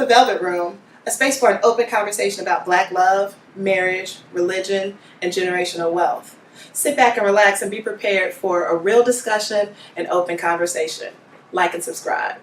the Velvet Room, a space for an open conversation about Black love, marriage, religion, and generational wealth. Sit back and relax and be prepared for a real discussion and open conversation. Like and subscribe.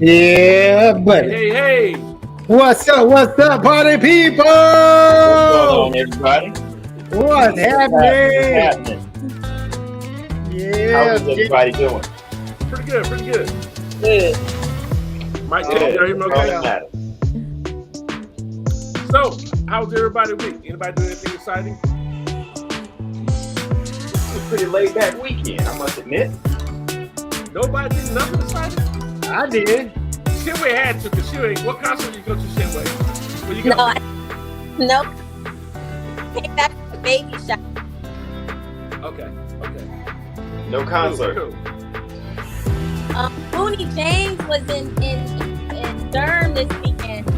Yeah, buddy. Hey. What's up, party people? What's going on, everybody? What's happening? Yeah. How's everybody doing? Pretty good. Yeah. Mike, can you hear him okay? So, how's everybody week? Anybody do anything exciting? It's a pretty laid back weekend, I must admit. Nobody did nothing exciting? I did. Shinway had to, because Shinway, what concert did you go to, Shinway? Where you go? Nope. Came back to the baby shop. Okay. No concert. Cool. Mooney James was in Durham this weekend.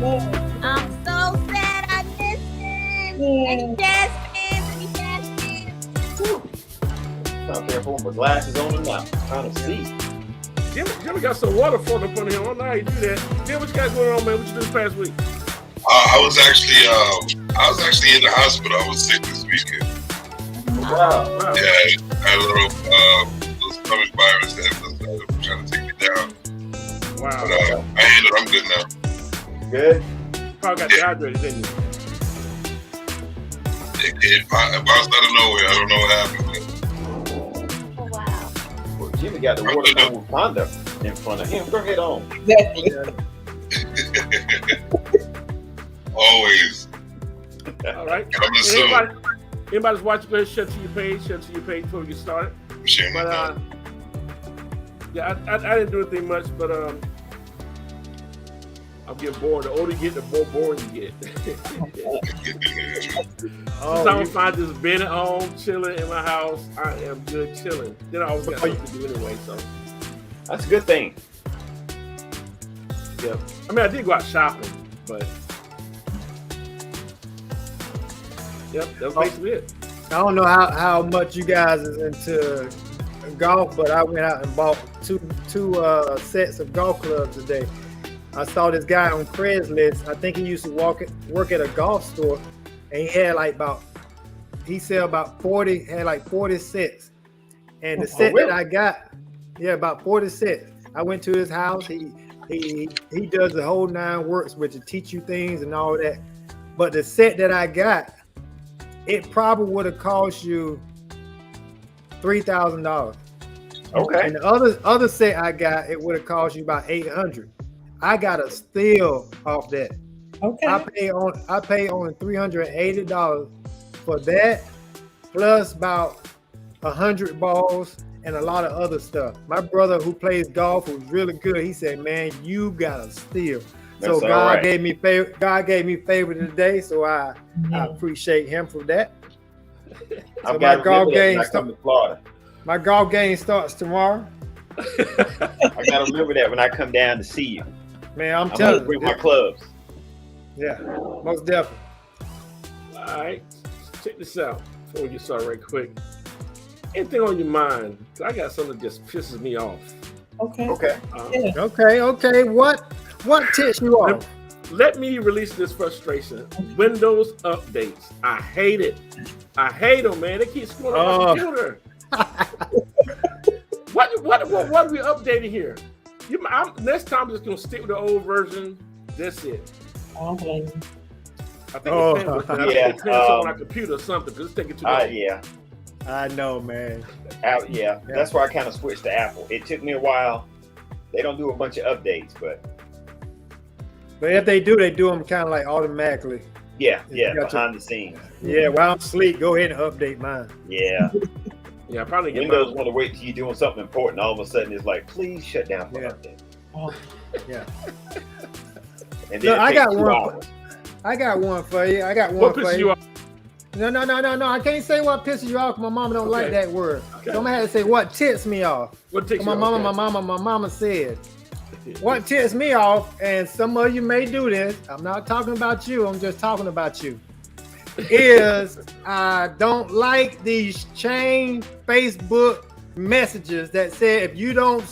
I'm so sad I missed him. And jazz fans. Out there holding my glasses on and out, trying to see. Jimmy got some water floating up on him. I don't know how you do that. Jim, what you got going on, man? What you do this past week? I was actually in the hospital. I was sick this weekend. Wow. Yeah, I had a little stomach virus that was trying to take me down. Wow. But I handled it. I'm good now. Good? Probably got dehydrated, didn't you? It bounced out of nowhere. I don't know what happened. Oh, wow. Well, Jimmy got the watermelon Honda in front of him. Go ahead on. Exactly. Always. All right. Coming soon. Anybody's watching, go ahead, share to your page before we get started. Sharing my But thoughts. yeah, I didn't do anything much, but I'm getting bored. The older you get, the more boring you get. Sometimes I find just being at home, chilling in my house. I am good chilling. Then I always got something to do anyway, so. That's a good thing. Yeah. I mean, I did go out shopping, but yep, that's basically it. I don't know how much you guys is into golf, but I went out and bought two sets of golf clubs today. I saw this guy on Craigslist. I think he used to work at a golf store, and he sell about 40 sets. And the set that I got, about 40 sets. I went to his house. He does the whole nine works, which will teach you things and all that. But the set that I got, it probably would have cost you $3,000. Okay. And the other set I got, it would have cost you about $800. I got a steal off that. Okay. I pay only $380 for that, plus about 100 balls and a lot of other stuff. My brother who plays golf, who's really good, he said, "Man, you got a steal." So That's God right. gave me favor. God gave me favor today, so I appreciate him for that. I've So got my golf to game when I come to Florida. My golf game starts tomorrow. I got to remember that when I come down to see you. Man, I'm I'm going to telling bring you. my clubs. Yeah, most definitely. All right, check this out before we get started right quick. Anything on your mind? 'Cause I got something that just pisses me off. Okay. Okay. Okay. What ticks you off? Let me release this frustration. Windows updates. I hate it. I hate them, man. They keep screwing up my computer. What are we updating here? Next time I'm just gonna stick with the old version. That's it. I don't blame you. I think it's depends on my computer or something, because it's taking too long. Yeah. I know, man. That's why I kind of switched to Apple. It took me a while. They don't do a bunch of updates, but if they do them kind of like automatically. yeah, behind the scenes. Yeah, while I'm asleep, go ahead and update mine. Yeah. Yeah, I probably get Windows want to wait till you're doing something important. All of a sudden, it's like, please shut down for Yeah. update. Oh, Yeah. And Look, then I it got takes 2 one. hours. I got one for you. What pisses you off? No. I can't say what pisses you off. My mama don't like Okay. that word. Okay. So I'm gonna have to say what ticks me off. What takes My you mama, off? my mama said. What ticks me off, and some of you may do this. I'm not talking about you. I'm just talking about you. Is I don't like these chain Facebook messages that say if you don't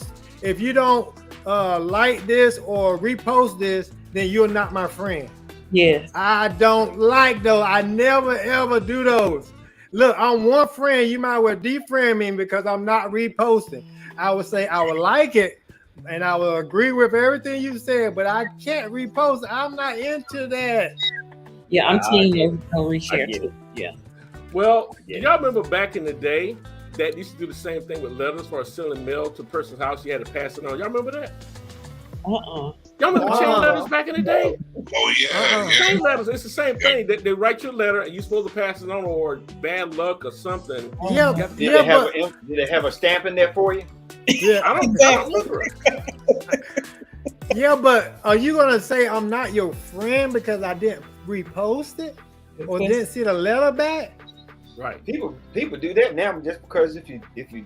like this or repost this, then you're not my friend. yes. I don't like those. I never ever do those. Look, I'm one friend. You might well defriend me because I'm not reposting. I would say I would like it and I will agree with everything you said, but I can't repost. I'm not into that. Yeah, I'm I seeing get no it. I reshare get too. it. Yeah. Well, do Yeah. y'all remember back in the day that used to do the same thing with letters for selling mail to a person's house? You had to pass it on. Y'all remember that? Uh-uh. Y'all remember chain Uh-uh. letters back in the day? Oh yeah, Uh-uh. yeah. Chain letters, it's the same thing. They write your letter and you're supposed to pass it on, or bad luck or something. Yeah, You have to- Did, yeah, they have but did they have a stamp in there for you? yeah, I don't remember it. yeah, but are you gonna say I'm not your friend because I didn't repost it or didn't see the letter back? Right. People do that now just because if you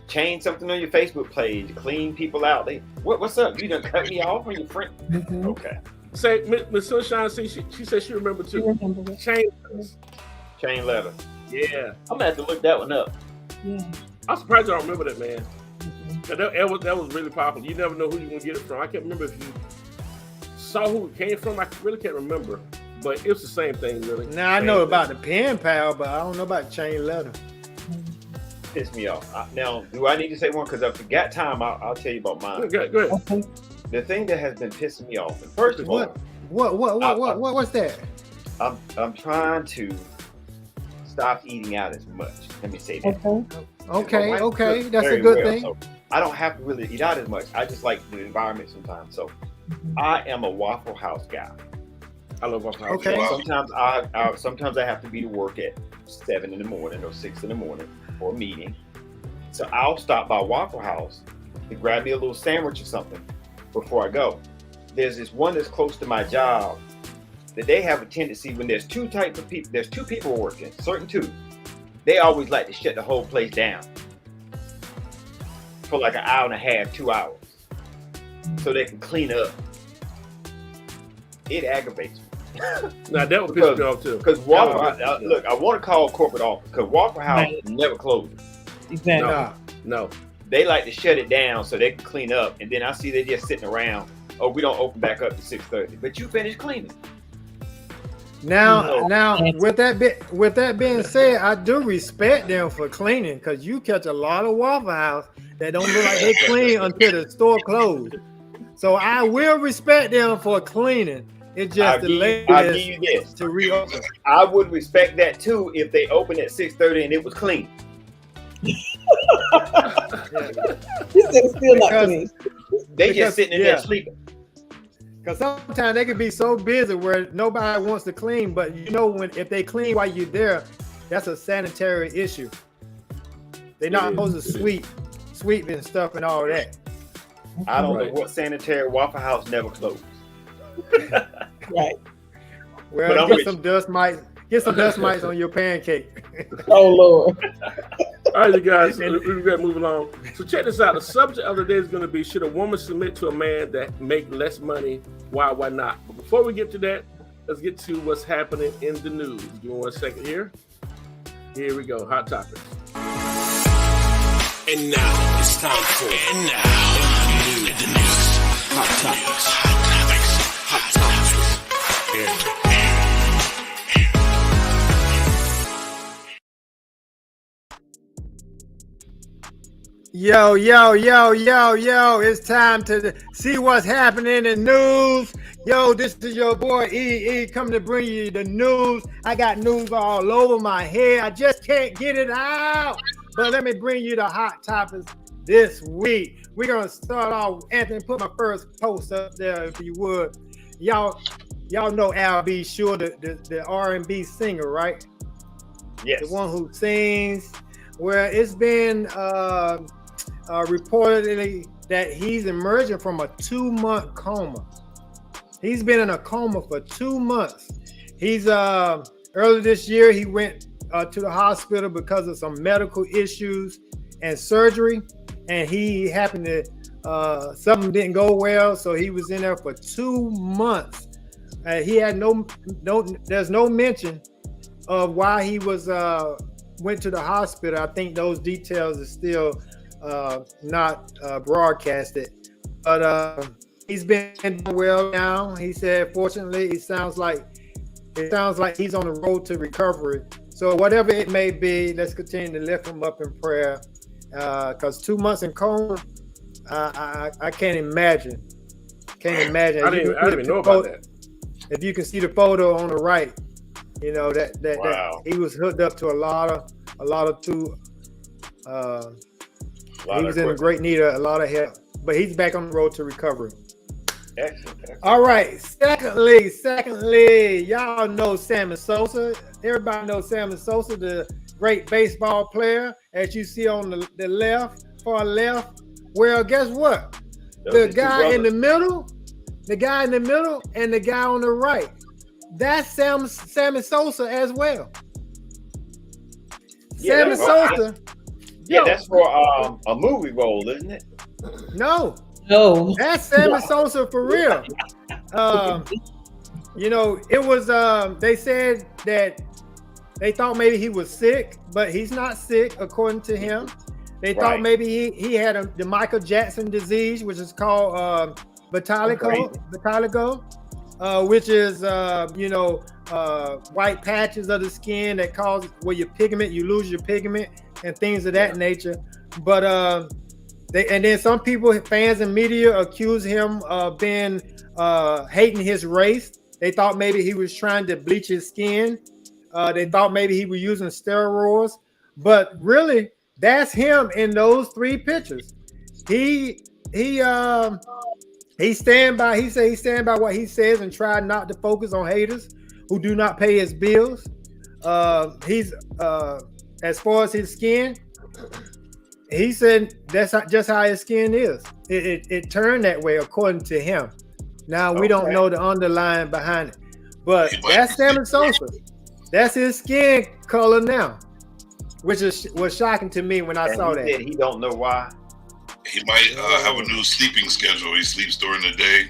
change something on your Facebook page, clean people out. What's up? You done cut me off on your friend? Mhm. Okay. Say, Miss Sunshine, see, she said she remembered You too. remember it? Chain letters. Chain letter. Yeah. I'm gonna have to look that one up. Yeah. I'm surprised I don't remember that, man. Mhm. That was really popular. You never know who you're going to get it from. I can't remember if you saw who it came from. I really can't remember. But it was the same thing, really. Now I Same know thing. about the pen pal, but I don't know about chain letter. Piss me off. Now, do I need to say one? Because if we got time, I'll tell you about mine. Go ahead. Okay. The thing that has been pissing me off. And first of all, What's that? I'm trying to stop eating out as much. Let me say that. Okay. My wife Okay, cooks that's a very good well, thing. so I don't have to really eat out as much. I just like the environment sometimes. So I am a Waffle House guy. I love Waffle House. Okay. Wow. Sometimes I have to be to work at 7 in the morning or 6 in the morning for a meeting. So I'll stop by Waffle House to grab me a little sandwich or something before I go. There's this one that's close to my job that they have a tendency when there's two types of people, there's two people working, certain two, they always like to shut the whole place down for like an hour and a half, 2 hours, so they can clean up. It aggravates me. Now that would piss me off too. Because Waffle House, look, I want to call corporate office because Waffle House Right. never closes. Exactly. Nah. No. They like to shut it down so they can clean up, and then I see they just sitting around. Oh, we don't open back up to 6:30, but you finished cleaning. Now, with that being said, I do respect them for cleaning because you catch a lot of Waffle House that don't look like they clean until the store closed. So I will respect them for cleaning. It's just I'll the give you latest this. to reopen. I would respect that too if they opened at 6:30 and it was clean. He said it's still not Because- clean. They Because- just sitting in there yeah. sleeping. Because sometimes they can be so busy where nobody wants to clean, but you know if they clean while you're there, that's a sanitary issue. They're not It supposed is. to sweep and stuff and all that. I don't Right. know what sanitary Waffle House never closed. Right. But Well, I'm get with some dust mites on your pancake. Oh Lord. All right, you guys, we got to move along. So check this out. The subject of the day is going to be: should a woman submit to a man that make less money? Why not? But before we get to that, let's get to what's happening in the news. Give me 1 second here. Here we go. Hot topics. And now it's time for the news. Hot topics. Yeah. Yo, it's time to see what's happening in the news. Yo, this is your boy EE coming to bring you the news. I got news all over my head. I just can't get it out. But let me bring you the hot topics this week. We're going to start off. Anthony, put my first post up there if you would. Y'all know Al B. Sure, the R&B singer, right? Yes. The one who sings where it's been reportedly that he's emerging from a 2-month coma. He's been in a coma for 2 months. He's earlier this year he went to the hospital because of some medical issues and surgery, and he happened to something didn't go well, so he was in there for 2 months. He had no there's no mention of why he was went to the hospital. I think those details are still not broadcasted, but he's been doing well now. He said, fortunately, it sounds like he's on the road to recovery. So whatever it may be, let's continue to lift him up in prayer. Because 2 months in coma, I can't imagine. I didn't even know about that. If you can see the photo on the right, you know that Wow. he was hooked up to a lot of he was in great need of a lot of help, but he's back on the road to recovery. Excellent. All right. Secondly, y'all know Sammy Sosa. Everybody knows Sammy Sosa, the great baseball player, as you see on the left, far left. Well, guess what? The guy in the middle, and the guy on the right, that's Sammy Sosa as well. Yeah, Sammy Sosa. Yeah, that's for a movie role, isn't it? No, No. that's Sammy Sosa for real. You know, it was they said that they thought maybe he was sick, but he's not sick according to him. They thought maybe he had the Michael Jackson disease, which is called vitiligo, which is white patches of the skin that cause where you lose your pigment and things of that nature. But then some people, fans and media, accuse him of being hating his race. They thought maybe he was trying to bleach his skin. They thought maybe he was using steroids, but really, that's him in those 3 pictures. He stand by. He stand by what he says and try not to focus on haters who do not pay his bills. He's as far as his skin, he said that's just how his skin is. It turned that way according to him. Now we don't know the underlying behind it, but that's Sammy Sosa. That's his skin color now, which was shocking to me when I saw that. He don't know why. He might have a new sleeping schedule. He sleeps during the day,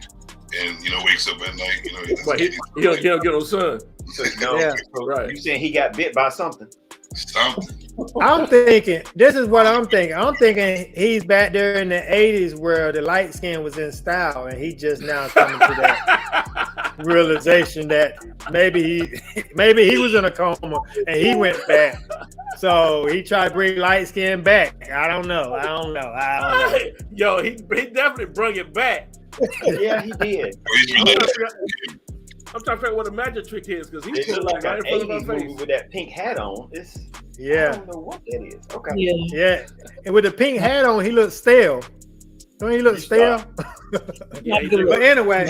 and wakes up at night. But he don't get no sun. So, no, Yeah. Right. You saying he got bit by something? Something. I'm thinking, this is what I'm thinking. I'm thinking he's back there in the 80s where the light skin was in style, and he just now coming to that realization that maybe he was in a coma and he went back. So he tried to bring light skin back. I don't know. Yo, he definitely brought it back. Yeah, he did. He's related. I'm trying to figure out what the magic trick is because he's It looked like right an in front of 80s our movie face. with that pink hat on. I Yeah, don't know what that is. Okay. yeah. And with the pink hat on, he looked stale. Don't he look stale? Yeah, he But But anyway,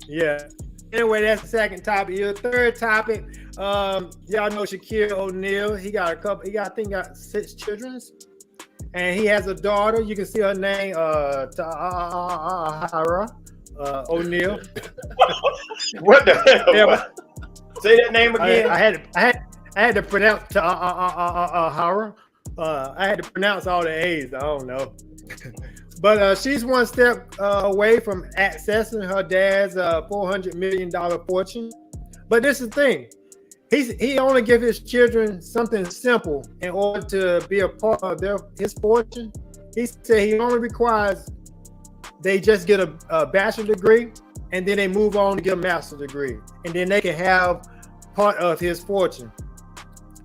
Yeah. Anyway, that's the second topic. Your third topic, y'all know Shaquille O'Neal. He got I think 6 children, and he has a daughter. You can see her name, Tahara O'Neal. What the hell? Yeah, What? Say that name again. I had to pronounce Tahara. I had to pronounce all the A's. I don't know. But she's one step away from accessing her dad's $400 million fortune. But this is the thing. He only give his children something simple in order to be a part of his fortune. He said he only requires they just get a bachelor degree and then they move on to get a master's degree. And then they can have part of his fortune.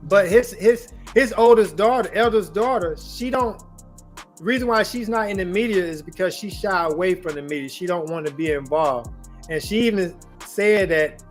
But his eldest daughter, she don't. Reason why she's not in the media is because she shy away from the media. She don't want to be involved, and she even said that,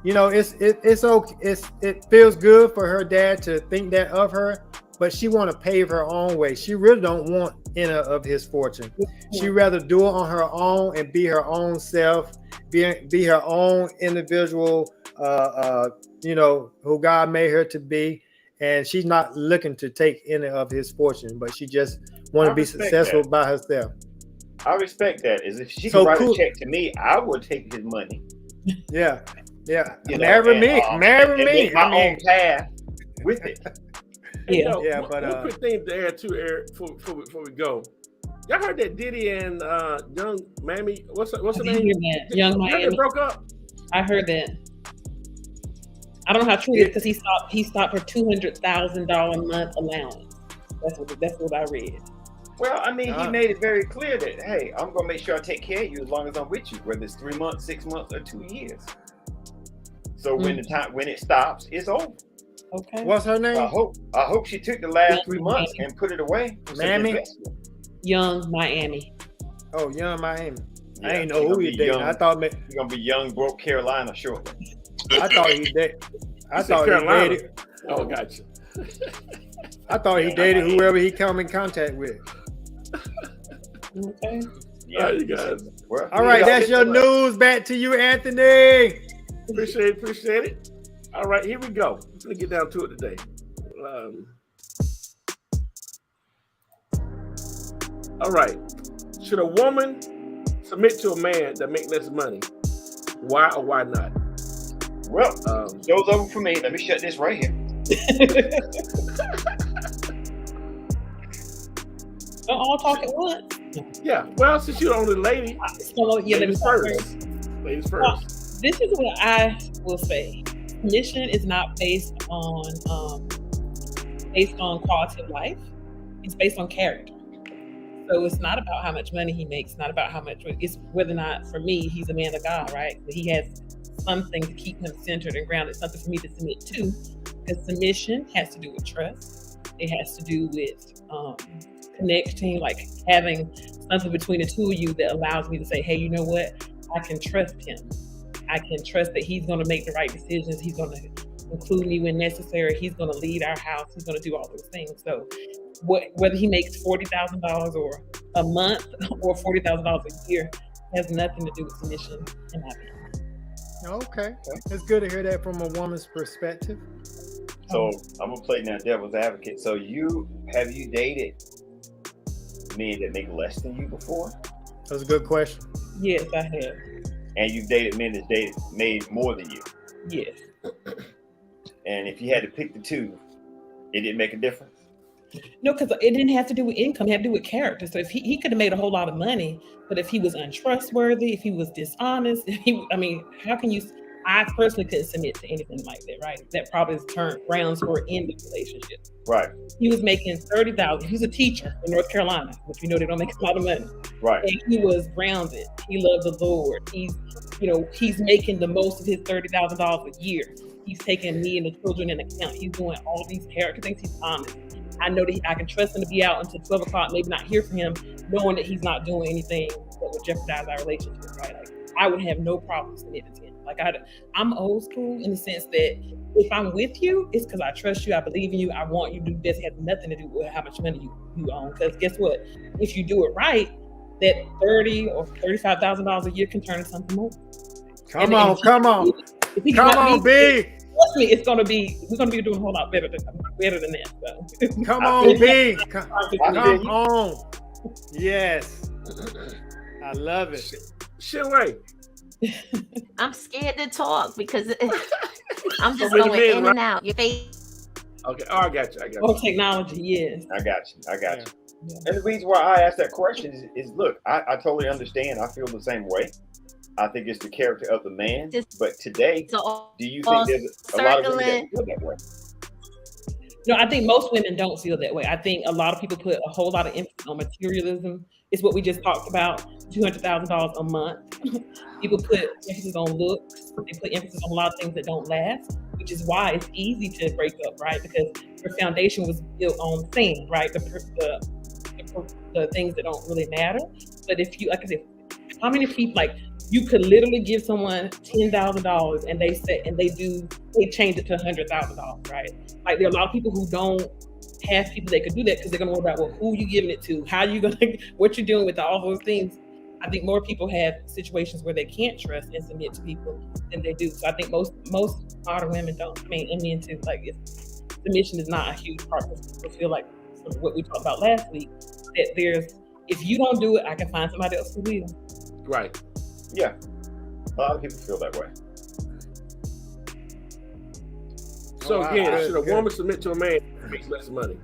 it's okay. It feels good for her dad to think that of her, but she want to pave her own way. She really don't want any of his fortune. She rather do it on her own and be her own self, be her own individual. Who God made her to be, and she's not looking to take any of his fortune, but she just want I to be respect successful that. by herself. I respect that. Is if she So can write cool. a check to me, I would take his money. Yeah. You know, Marry and, me. Marry and me. make my own path with it. Hey, Yeah. yo, one but quick thing to add too, Eric, before we go. Y'all heard that Diddy and Young Miami? What's her I did name? hear that. Young Y'all Miami. they broke up. I heard that. I don't know how true it is because he stopped her $200,000 a month allowance. That's what I read. Well, I mean, he made it very clear that, hey, I'm gonna make sure I take care of you as long as I'm with you, whether it's 3 months, 6 months, or 2 years. So when it stops, it's over. Okay. What's her name? I hope she took the last 3 months and put it away. for some Mammy? investment. Young Miami. Oh, Young Miami. Yeah, I ain't she know who gonna he be dating. young. I thought You're gonna be young, broke Carolina shortly. he dated. I said thought he Carolina. dated. Oh, gotcha. I thought he dated whoever he come in contact with. Okay. Yeah, you guys. Well, All right, that's your news. Back to you, Anthony. Appreciate it. All right, here we go. Let's get down to it today. All right. Should a woman submit to a man that make less money? Why or why not? Well, show's over for me. Let me shut this right here. Don't all talk at once. Yeah. Well, since you're the only lady, So, yeah, let me ladies start first. Ladies Well, first. this is what I will say. Commission is not based on quality of life. It's based on character. So it's not about how much money he makes, not about how much, it's whether or not, for me, he's a man of God, right? But he has something to keep him centered and grounded, something for me to submit to. Because submission has to do with trust. It has to do with connecting, like having something between the two of you that allows me to say, hey, you know what? I can trust him. I can trust that he's going to make the right decisions. He's going to include me when necessary. He's going to lead our house. He's going to do all those things. So whether he makes $40,000 or a month or $40,000 a year has nothing to do with submission in my opinion. Okay. It's good to hear that from a woman's perspective. So I'm gonna play now devil's advocate. So have you dated men that make less than you before? That's a good question. Yes, I have. And you've dated men that made more than you. Yes. And if you had to pick the two, it didn't make a difference. No, because it didn't have to do with income. It had to do with character. So if he could have made a whole lot of money, but if he was untrustworthy, if he was dishonest, how can you? I personally couldn't submit to anything like that, right? That probably is grounds for ending the relationship. Right. He was making $30,000. He's a teacher in North Carolina, which they don't make a lot of money. Right. And he was grounded. He loved the Lord. He's making the most of his $30,000 a year. He's taking me and the children in account. He's doing all these character things. He's honest. I know that I can trust him to be out until 12 o'clock, maybe not hear from him, knowing that he's not doing anything that would jeopardize our relationship, right? Like, I would have no problem submitting to him. Like, I'm old school in the sense that if I'm with you, it's because I trust you, I believe in you, I want you to do this. It has nothing to do with how much money you own. Because guess what? If you do it right, that $30,000 or $35,000 a year can turn into something more. Come on, B. Trust me, we're gonna be doing a whole lot better than that. So. Come on, B. Come on. Yes. I love it. Shinway. I'm scared to talk because I'm just many going men, in right? and out. Your face. Okay. Oh, I got you. Oh, technology, yes. I got you. Yeah. And the reason why I asked that question is look, I totally understand. I feel the same way. I think it's the character of the man. But today, So, do you think there's a lot of women that feel that way? No, I think most women don't feel that way. I think a lot of people put a whole lot of emphasis on materialism. It's what we just talked about, $200,000 a month. People put emphasis on looks. They put emphasis on a lot of things that don't last, which is why it's easy to break up, right? Because your foundation was built on sand, right? The things that don't really matter. But if you, like I said, how many people, like, you could literally give someone $10,000 and they change it to $100,000, right? Like, there are a lot of people who don't have people that could do that because they're gonna worry about, well, who you giving it to, how you gonna, what you're doing with all those things. I think more people have situations where they can't trust and submit to people than they do. So I think most modern women don't. I mean, and men too. Like, submission is not a huge part because people feel like sort of what we talked about last week, that if you don't do it, I can find somebody else who will. Right. Yeah. A lot of people feel that way. So wow. again, Good, should a good. woman submit to a man who makes less money?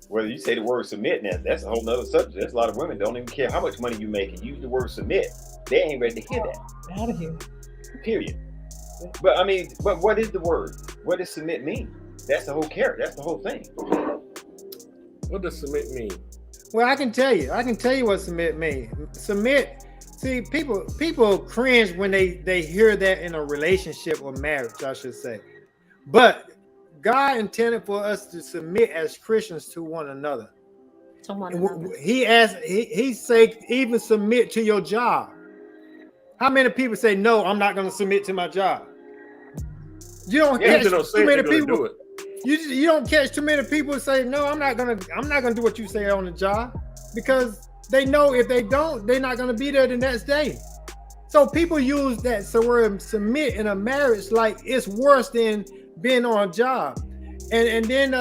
Whether you say the word submit, now that's a whole nother subject. There's a lot of women don't even care how much money you make and use the word submit. They ain't ready to hear that. Out of here. Period. But I mean, but what is the word? What does submit mean? That's the whole carrot. That's the whole thing. What does submit mean? Well, I can tell you what submit means. Submit. See, people cringe when they hear that in a relationship or marriage, I should say. But God intended for us to submit as Christians to one another. He say even submit to your job. How many people say no? I'm not going to submit to my job. You don't catch too many people. Do it. You don't catch too many people say no. I'm not gonna do what you say on the job, because they know if they don't, they're not gonna be there the next day. So people use that word submit in a marriage like it's worse than being on a job. And then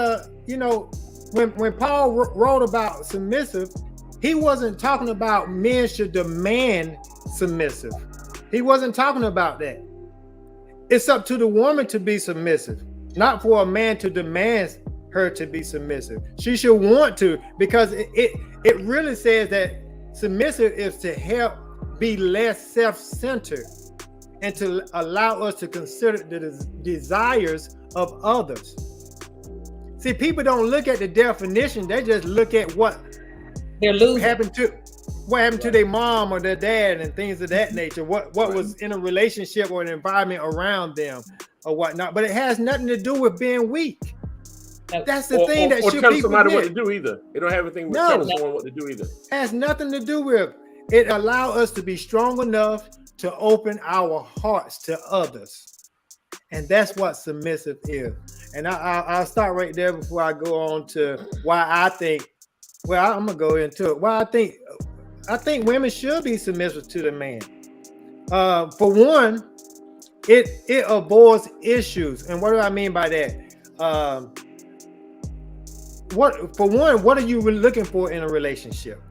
when Paul wrote about submissive, he wasn't talking about men should demand submissive. He wasn't talking about that. It's up to the woman to be submissive, not for a man to demand her to be submissive. She should want to, because it really says that submissive is to help be less self-centered and to allow us to consider the desires of others. See, people don't look at the definition, they just look at what They're losing. happened to their mom or their dad and things of that nature, what was in a relationship or an environment around them or whatnot. But it has nothing to do with being weak. That's the thing that should tell be somebody what forget. to do either. It don't have anything with No. telling someone what to do either. Has nothing to do with it. Allow us to be strong enough to open our hearts to others, and that's what submissive is. And I'll start right there before I go on to why I think. Well, I'm gonna go into it. Why I think women should be submissive to the man. For one, it avoids issues. And what do I mean by that? What are you really looking for in a relationship?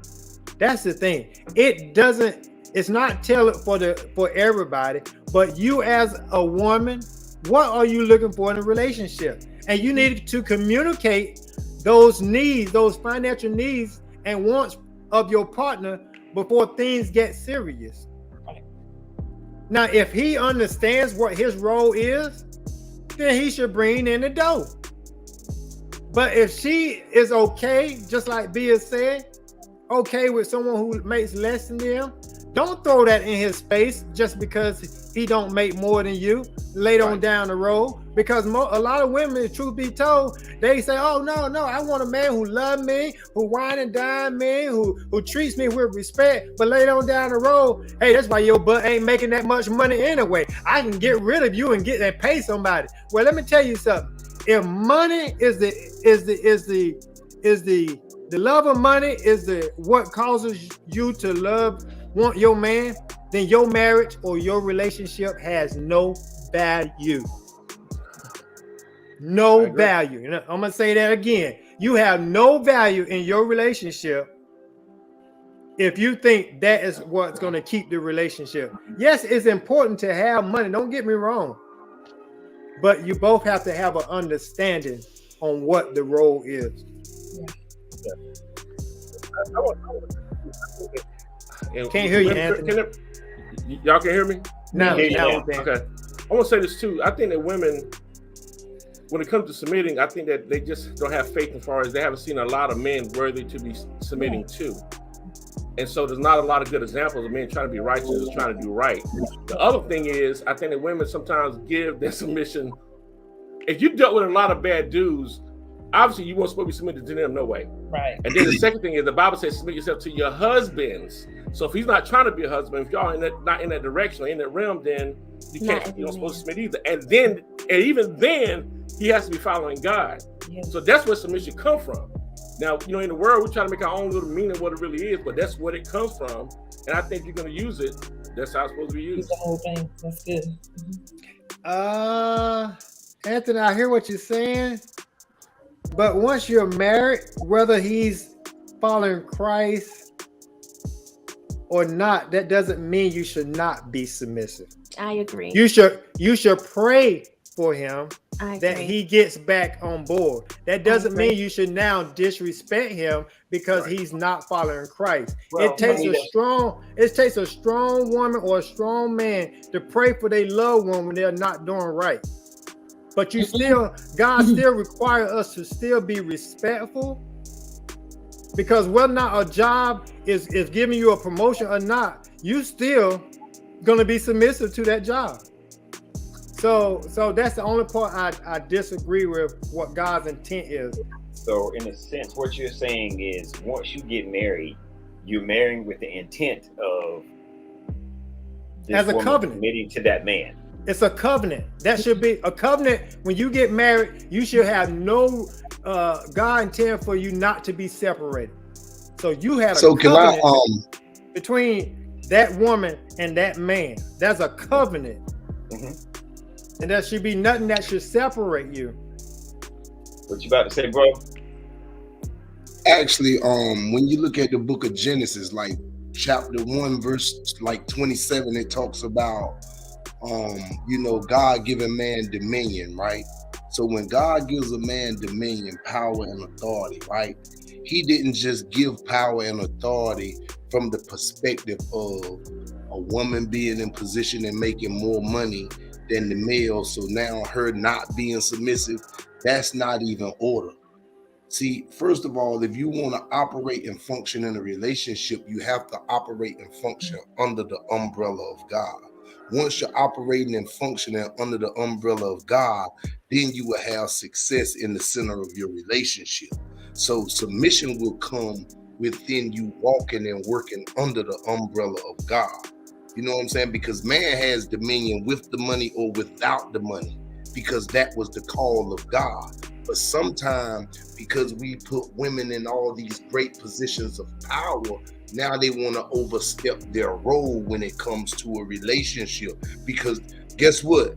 That's the thing. It's not tailored for everybody, but you as a woman, what are you looking for in a relationship? And you need to communicate those needs, those financial needs and wants of your partner before things get serious. Now, if he understands what his role is, then he should bring in the dough. But if she is okay, just like Bia said, okay with someone who makes less than them, don't throw that in his face just because he don't make more than you later on down the road. Because a lot of women, truth be told, they say, oh, no, I want a man who loves me, who wine and dine me, who treats me with respect. But later on down the road, hey, that's why your butt ain't making that much money anyway. I can get rid of you and pay somebody. Well, let me tell you something. If money is the love of money is what causes you to want your man, then your marriage or your relationship has no value. No value. You know, I'm gonna say that again. You have no value in your relationship if you think that is what's going to keep the relationship. Yes, it's important to have money. Don't get me wrong. But you both have to have an understanding on what the role is. Can't hear you, Anthony. Y'all can hear me? No. Okay. I want to say this too. I think that women, when it comes to submitting, I think that they just don't have faith as far as they haven't seen a lot of men worthy to be submitting to. And so there's not a lot of good examples of men trying to be righteous or trying to do right. The other thing is, I think that women sometimes give their submission. If you dealt with a lot of bad dudes, obviously you weren't supposed to be submitted to them, no way. Right. And then the second thing is the Bible says submit yourself to your husbands. So if he's not trying to be a husband, if y'all not in that direction or in that realm, then you don't supposed to submit either. And even then, he has to be following God. Yes. So that's where submission comes from. Now, in the world, we try to make our own little meaning of what it really is, but that's what it comes from. And I think if you're going to use it, that's how it's supposed to be used. The whole thing. That's good. Anthony, I hear what you're saying, but once you're married, whether he's following Christ or not, that doesn't mean you should not be submissive. I agree. You should pray for him I that agree. he gets back on board. That doesn't agree. mean you should now disrespect him because he's not following Christ. Well, it takes a strong woman or a strong man to pray for their loved one when they're not doing right. But God still requires us to still be respectful, because whether or not a job is giving you a promotion or not, you still gonna be submissive to that job. So that's the only part I disagree with what God's intent is. So in a sense, what you're saying is once you get married, you're marrying with the intent of this As a woman covenant. committing to that man. It's a covenant. That should be a covenant. When you get married, you should have no God intend for you not to be separated. So you have So a can I covenant between that woman and that man. That's a covenant. And there should be nothing that should separate you. What you about to say, bro? actually when you look at the book of Genesis, like chapter 1 verse like 27, it talks about God giving man dominion, right? So when God gives a man dominion, power, and authority, right, he didn't just give power and authority from the perspective of a woman being in position and making more money than the male, so now her not being submissive, that's not even order. See, first of all, if you want to operate and function in a relationship, you have to operate and function under the umbrella of God. Once you're operating and functioning under the umbrella of God, then you will have success in the center of your relationship. So submission will come within you walking and working under the umbrella of God. You know what I'm saying? Because man has dominion with the money or without the money, because that was the call of God. But sometimes because we put women in all these great positions of power, now they want to overstep their role when it comes to a relationship. Because guess what?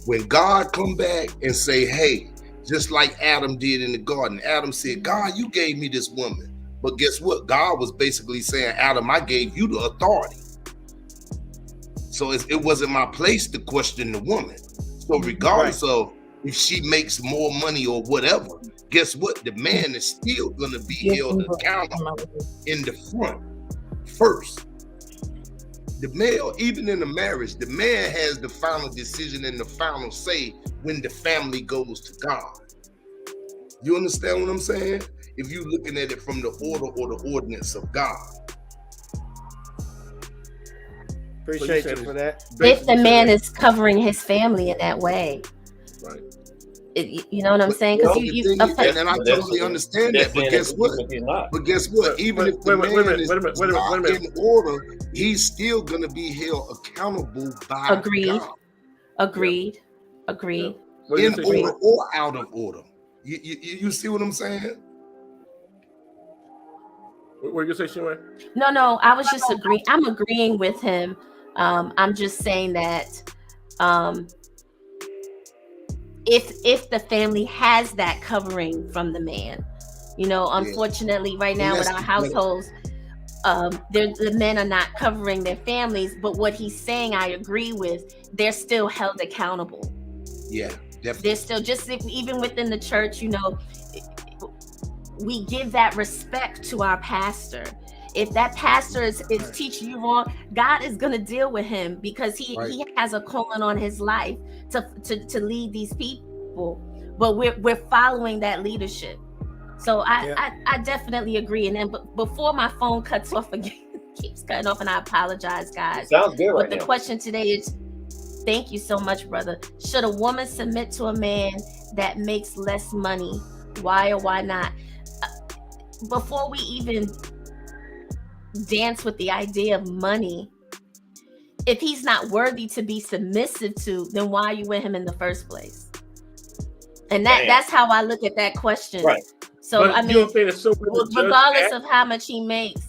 When God come back and say, hey, just like Adam did in the garden, Adam said, God, you gave me this woman. But guess what? God was basically saying, Adam, I gave you the authority. So it wasn't my place to question the woman. So regardless of if she makes more money or whatever, guess what? The man is still going to be held accountable in the front first. The male, even in a marriage, the man has the final decision and the final say when the family goes to God. You understand what I'm saying? If you're looking at it from the order or the ordinance of God. Appreciate you for that. If the man is covering his family in that way. Right. You know what I'm saying? Because and I totally understand that, but guess what? But guess what? Even if the man is not in order, he's still gonna be held accountable by God. Agreed. In order or out of order. You see what I'm saying? What were you gonna say, Shimei? No, I was just agreeing. I'm agreeing with him. I'm just saying that if the family has that covering from the man, unfortunately right now in our households, the men are not covering their families, but what he's saying I agree with, they're still held accountable. Yeah, definitely. They're still even within the church, we give that respect to our pastor. If that pastor is teaching you wrong, God is going to deal with him because he has a calling on his life to lead these people. But we're following that leadership. So I definitely agree. And then before my phone cuts off again, keeps cutting off, and I apologize, guys. Sounds good. But the question today is, thank you so much, brother. Should a woman submit to a man that makes less money? Why or why not? Before we even dance with the idea of money, if he's not worthy to be submissive to, then why are you with him in the first place? And that's how I look at that question. Right. So but regardless of how much he makes,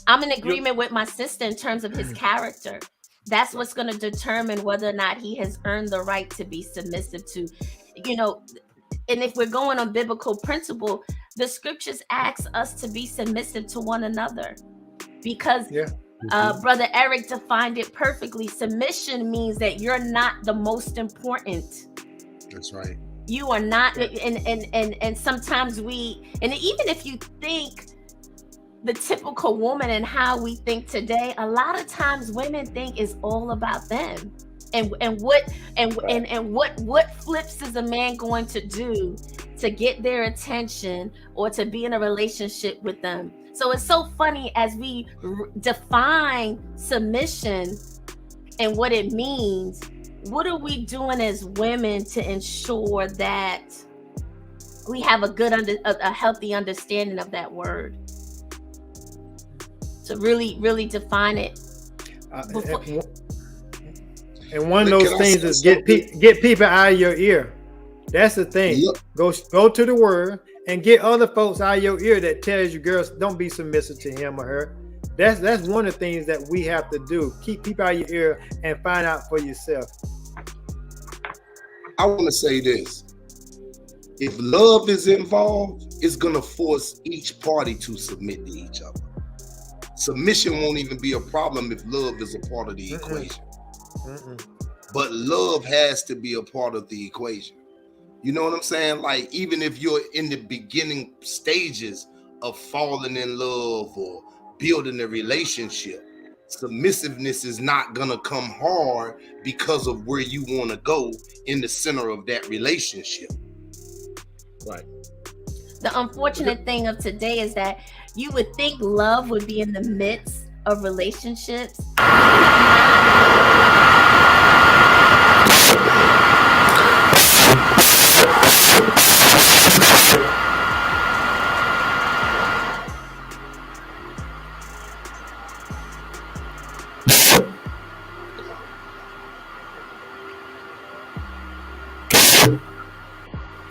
I'm in agreement with my sister in terms of his character. That's what's going to determine whether or not he has earned the right to be submissive to, you know. And if we're going on biblical principle, the scriptures ask us to be submissive to one another, because Brother Eric defined it perfectly. Submission means that you're not the most important. That's right. You are not, and sometimes we, and even if you think the typical woman and how we think today, a lot of times women think it's all about them. And what flips is a man going to do to get their attention or to be in a relationship with them? So it's so funny as we define submission and what it means. What are we doing as women to ensure that we have a healthy understanding of that word? To really define it. And one of those things is get people out of your ear. That's the thing. Yep. Go to the word and get other folks out of your ear that tells you, girls, don't be submissive to him or her. That's one of the things that we have to do. Keep people out of your ear and find out for yourself. I want to say this. If love is involved, it's going to force each party to submit to each other. Submission won't even be a problem if love is a part of the equation. But love has to be a part of the equation. You know what I'm saying? Like, even if you're in the beginning stages of falling in love or building a relationship, submissiveness is not gonna come hard because of where you want to go in the center of that relationship. Right. The unfortunate thing of today is that you would think love would be in the midst of relationships.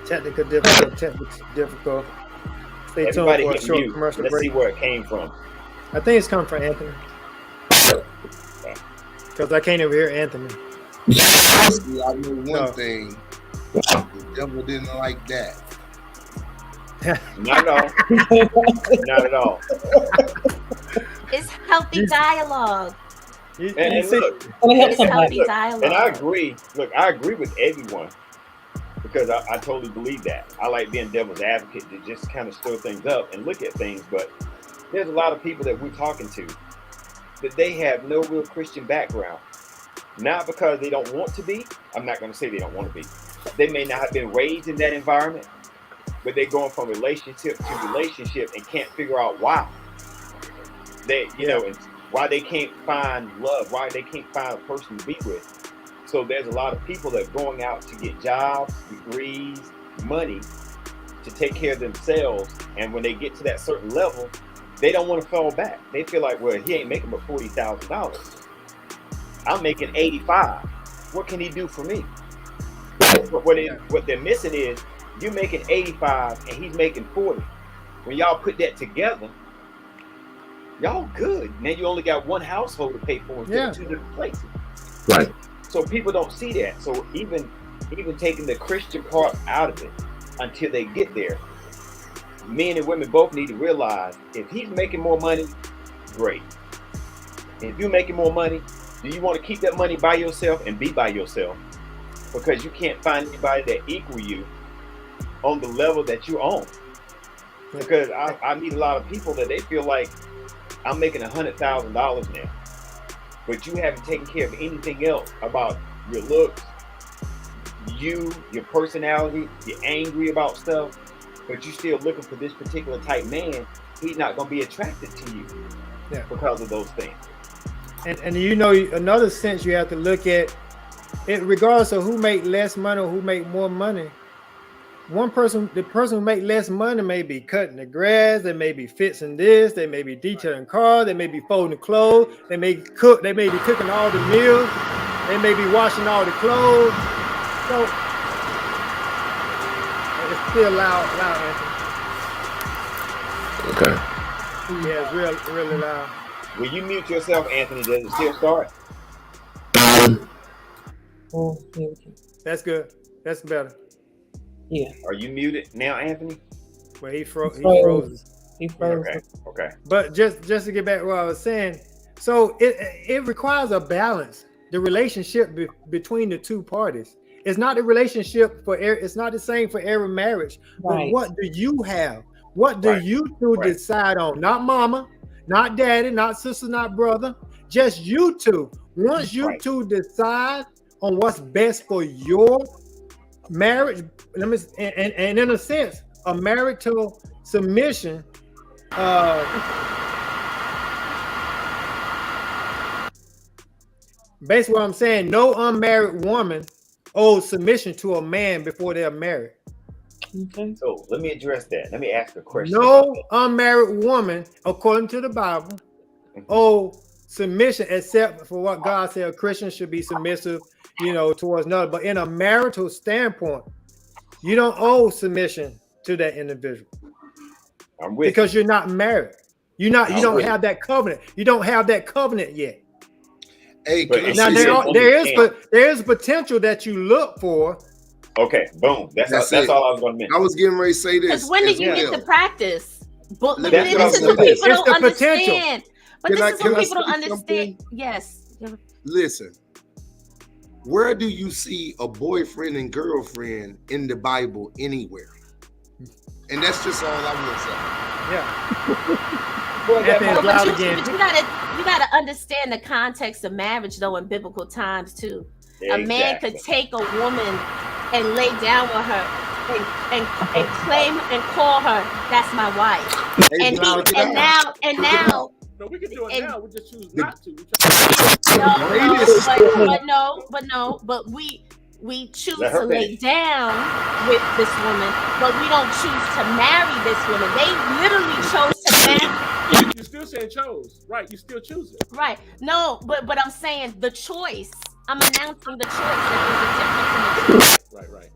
Technical difficult. Stay tuned Everybody for a hit short mute. commercial Let's break. see where it came from. I think it's coming from Anthony. Because I can't even hear Anthony. I know one thing. The devil didn't like that. Not at all. Not at all. It's healthy dialogue. And It's look, healthy dialogue. and I agree. Look, I agree with everyone because I totally believe that. I like being devil's advocate to just kind of stir things up and look at things. But there's a lot of people that we're talking to that they have no real Christian background. Not because they don't want to be. I'm not going to say they don't want to be. They may not have been raised in that environment, but they're going from relationship to relationship and can't figure out why. They, you know, and why they can't find love, why they can't find a person to be with. So there's a lot of people that are going out to get jobs, degrees, money to take care of themselves. And when they get to that certain level, they don't want to fall back. They feel like, well, he ain't making but $40,000. I'm making 85. What can he do for me? What they're missing is you're making 85 and he's making 40. When y'all put that together, y'all good. Now you only got one household to pay for instead of two different places. Right. So people don't see that. So even taking the Christian part out of it until they get there, men and women both need to realize if he's making more money, great. If you're making more money, do you want to keep that money by yourself and be by yourself? Because you can't find anybody that equal you on the level that you're on. Because I meet a lot of people that they feel like I'm making $100,000 now, but you haven't taken care of anything else about your looks, your personality, you're angry about stuff, but you're still looking for this particular type man. He's not going to be attracted to you because of those things. And you know, another sense you have to look at it, regardless of who make less money or who make more money. The person who make less money may be cutting the grass, they may be fixing this, they may be detailing cars, they may be folding clothes, they may cook, they may be cooking all the meals, they may be washing all the clothes. So it's still loud, Anthony. Okay. Yeah, it's really loud. When you mute yourself, Anthony, does it still start? Oh, yeah, we can. That's good. That's better. Yeah. Are you muted now, Anthony? Well, he froze. He froze. Okay. But just to get back to what I was saying, so it requires a balance. The relationship between the two parties. It's not the relationship it's not the same for every marriage. Right. But what do you have? What do you two decide on? Not mama, not daddy, not sister, not brother. Just you two. Once you two decide on what's best for your marriage, and in a sense, a marital submission. Basically, what I'm saying, no unmarried woman owes submission to a man before they're married. Okay. So let me address that. Let me ask a question. No unmarried woman, according to the Bible, owes submission except for what God said a Christian should be submissive, towards another. But in a marital standpoint, you don't owe submission to that individual. I'm with because you're not married. You don't have that covenant. You don't have that covenant yet. Hey, now there is potential that you look for. Okay, boom. That's all I was going to mention. I was getting ready to say this. Because when did you get to practice? But That's this is what people don't understand. But Can this is what I people don't say understand. something? Yes. Listen, where do you see a boyfriend and girlfriend in the Bible anywhere? And that's just all I will say. Yeah. But you gotta understand the context of marriage though in biblical times too. Exactly. A man could take a woman and lay down with her and claim and call her, that's my wife. Hey, and now No, we can do it now. We just choose not to. But we choose to lay down with this woman, but we don't choose to marry this woman. They literally chose to marry. You still saying chose, right? You still choose it, right? No, but I'm saying the choice. I'm announcing the choice. That there's a difference in the choice. Right.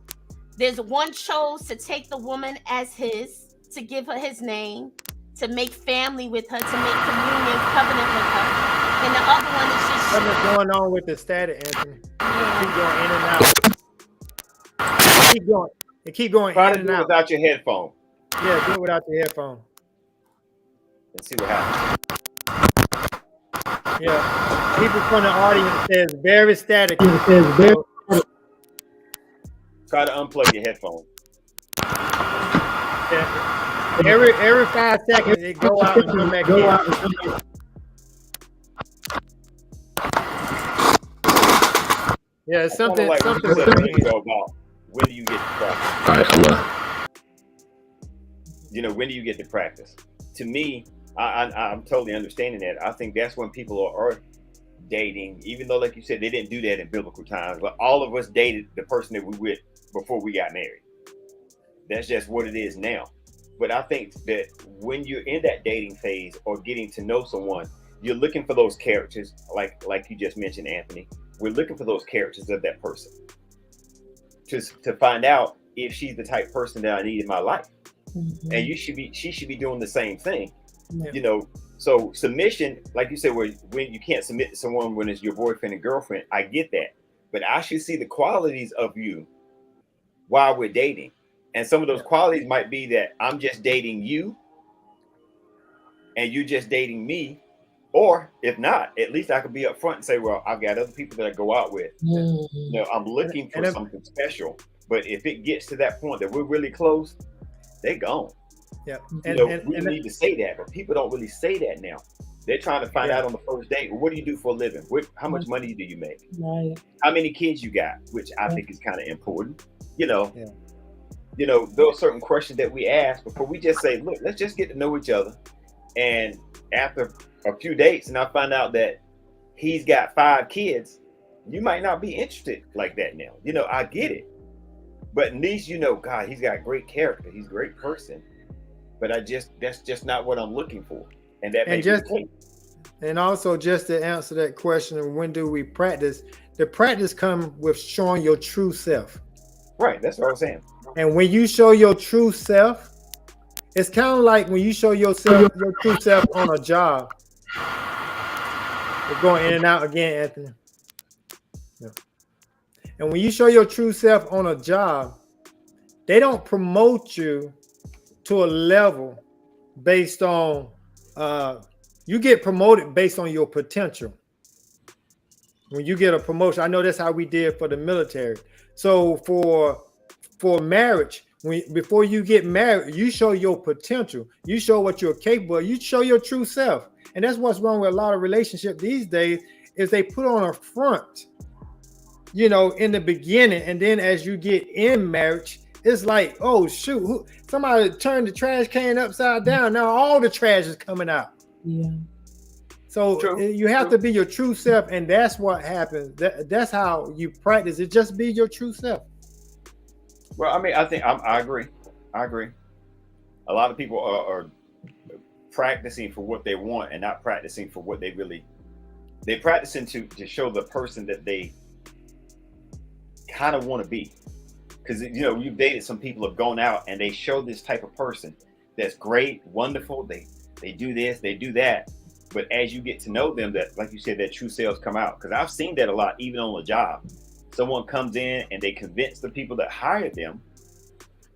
There's one chose to take the woman as his, to give her his name, to make family with her, to make communion, covenant with her, and the other one is just something's going on with the static, Anthony. Keep going in and out. Keep going Try in and to do it out. without your headphone. Yeah, do it without your headphone. Let's see what happens. Yeah, people from the audience says very static. Try to unplug your headphone. Yeah. Every 5 seconds it go out and come back in. Yeah, it's something. Like something. about when do you get to practice? When do you get to practice? To me, I'm totally understanding that. I think that's when people are dating, even though, like you said, they didn't do that in biblical times. But all of us dated the person that we were with before we got married. That's just what it is now. But I think that when you're in that dating phase or getting to know someone, you're looking for those characters, like you just mentioned, Anthony. We're looking for those characters of that person to find out if she's the type of person that I need in my life. Mm-hmm. And she should be doing the same thing. Yeah. So submission, like you said, when you can't submit to someone when it's your boyfriend and girlfriend, I get that. But I should see the qualities of you while we're dating. And some of those qualities might be that I'm just dating you and you're just dating me. Or if not, at least I could be upfront and say, well, I've got other people that I go out with. I'm looking for something special. But if it gets to that point that we're really close, they're gone. Yeah. We need to say that, but people don't really say that now. They're trying to find out on the first date, well, what do you do for a living? How much money do you make? Right. How many kids you got? Which I think is kind of important. There are certain questions that we ask before we just say, look, let's just get to know each other. And after a few dates and I find out that he's got 5 kids, you might not be interested like that now. I get it. But at least God, he's got great character. He's a great person. But that's just not what I'm looking for. And that makes me think. And also just to answer that question, when do we practice? The practice comes with showing your true self. Right, that's what I was saying. And when you show your true self, it's kind of like when you show your true self on a job. We're going in and out again, Anthony. Yeah. And when you show your true self on a job, they don't promote you to a level based on you get promoted based on your potential. When you get a promotion, I know that's how we did for the military. So for marriage, before you get married, you show your potential. You show what you're capable of. You show your true self. And that's what's wrong with a lot of relationships these days is they put on a front, you know, in the beginning. And then as you get in marriage, it's like, oh, shoot, somebody turned the trash can upside down. Now all the trash is coming out. Yeah. So you have to be your true self. And that's what happens. That's how you practice it. Just be your true self. Well, I mean, I think I agree. I agree. A lot of people are practicing for what they want and not practicing for what they're practicing to show the person that they kind of want to be. Because, you know, you've dated some people have gone out and they show this type of person that's great, wonderful. They do this, they do that. But as you get to know them, that, like you said, that true selves come out. Because I've seen that a lot, even on the job. Someone comes in and they convince the people that hire them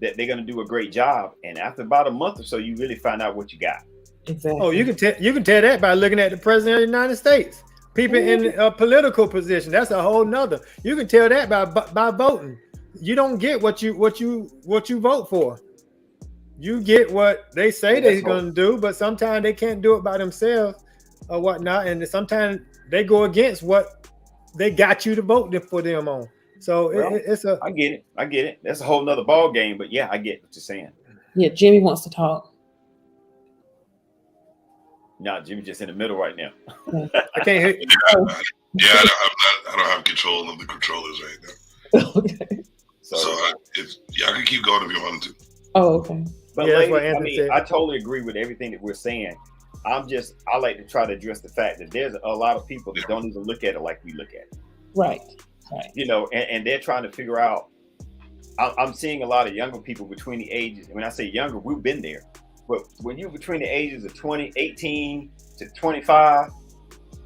that they're going to do a great job. And after about a month or so, you really find out what you got. Exactly. Oh, you can tell that by looking at the president of the United States. People in a political position. That's a whole nother. You can tell that by voting. You don't get what you vote for. You get what they say they're going to do, but sometimes they can't do it by themselves or whatnot. And sometimes they go against what they got you to vote for them on. So it's a. I get it. That's a whole nother ball game. But yeah, I get what you're saying. Yeah, Jimmy wants to talk. No, Jimmy's just in the middle right now. I can't hear you. Yeah, I don't have control of the controllers right now. Okay. So I can keep going if you wanted to. Oh, okay. But Yeah, ladies, I mean, I totally agree with everything that we're saying. I like to try to address the fact that there's a lot of people that don't even look at it like we look at it. Right. You know, and they're trying to figure out. I'm seeing a lot of younger people between the ages. When I say younger, we've been there. But when you're between the ages of 18 to 25,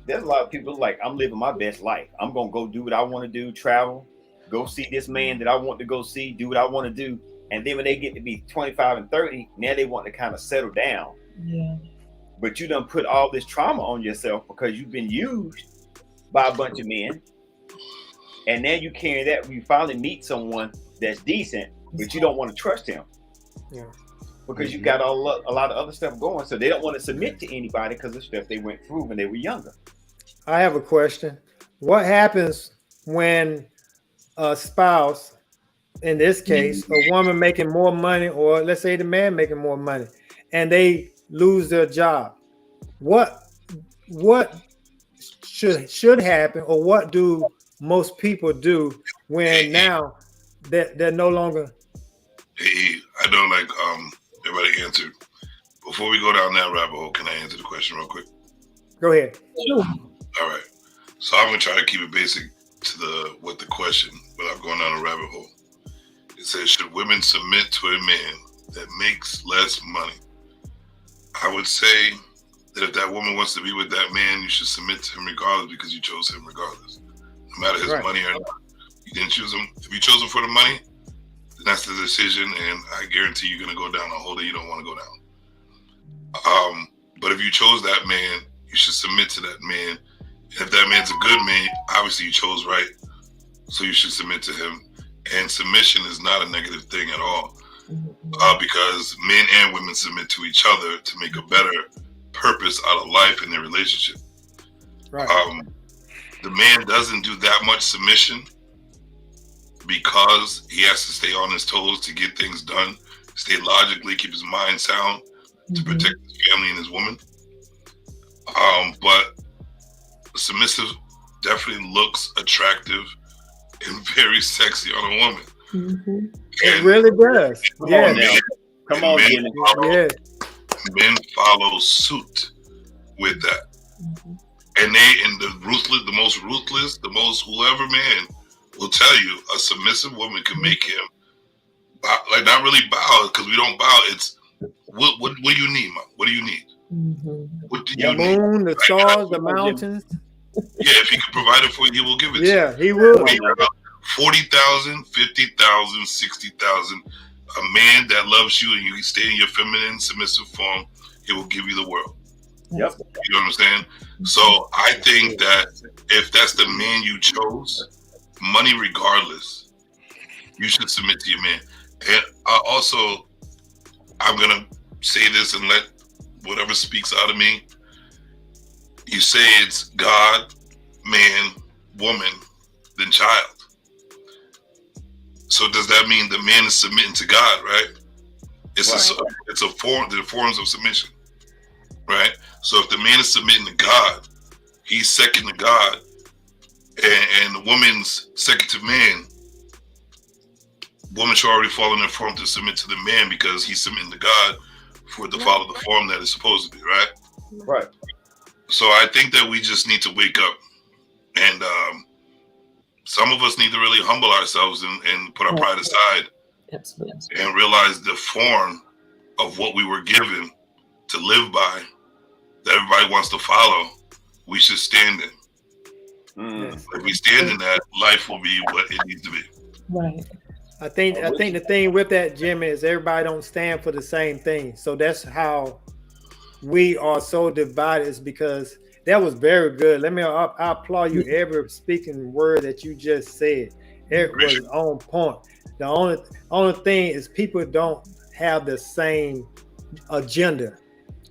there's a lot of people like, I'm living my best life. I'm going to go do what I want to do, travel, go see this man that I want to go see, do what I want to do. And then when they get to be 25 and 30, now they want to kind of settle down. Yeah. But you done put all this trauma on yourself because you've been used by a bunch of men. And now you carry that when you finally meet someone that's decent, but you don't want to trust him. Yeah. Because you got a lot of other stuff going. So they don't want to submit to anybody because of stuff they went through when they were younger. I have a question. What happens when a spouse, in this case, a woman making more money, or let's say the man making more money, and they lose their job? What should happen, or what do most people do when now that they're no longer? Hey, I don't like everybody answered. Before we go down that rabbit hole, can I answer the question real quick? Go ahead. All right. So I'm gonna try to keep it basic to what the question, without going down a rabbit hole. It says, should women submit to a man that makes less money? I would say that if that woman wants to be with that man, you should submit to him regardless, because you chose him regardless. No matter his money or not. You didn't choose him. If you chose him for the money, then that's the decision, and I guarantee you're gonna go down a hole that you don't want to go down. But if you chose that man, you should submit to that man. And if that man's a good man, obviously you chose right, so you should submit to him. And submission is not a negative thing at all, because men and women submit to each other to make a better purpose out of life in their relationship. Right. The man doesn't do that much submission because he has to stay on his toes to get things done, stay logically, keep his mind sound to protect his family and his woman. But submissive definitely looks attractive and very sexy on a woman. It really does. Yeah. Come on, Jimmy. Men follow suit with that. And the most ruthless, the most whoever man will tell you a submissive woman can make him bow, like not really bow, because we don't bow. It's what do you need, Mom? What do you need? What do you need? The moon, the stars, the mountains. Yeah, if he can provide it for you, he will give it to you. Yeah, he will. $40,000, $50,000, $60,000. A man that loves you and you stay in your feminine, submissive form, he will give you the world. Yep. You know what I'm saying? So I think that if that's the man you chose, money regardless, you should submit to your man. And I'm gonna say this and let whatever speaks out of me. You say it's God, man, woman, then child. So does that mean the man is submitting to God, right? It's a form, the forms of submission, right? So if the man is submitting to God, he's second to God, and the woman's second to man. Woman should already fall in the form to submit to the man because he's submitting to God for to follow the form that is supposed to be, right? Right. So I think that we just need to wake up, and some of us need to really humble ourselves and put our pride aside. Absolutely. And realize the form of what we were given to live by, that everybody wants to follow, we should stand in. If we stand in that, life will be what it needs to be. Right. I think the thing with that, Jimmy, is everybody don't stand for the same thing. So that's how we are so divided, is because that was very good. I applaud you every speaking word that you just said. It was on point. The only thing is people don't have the same agenda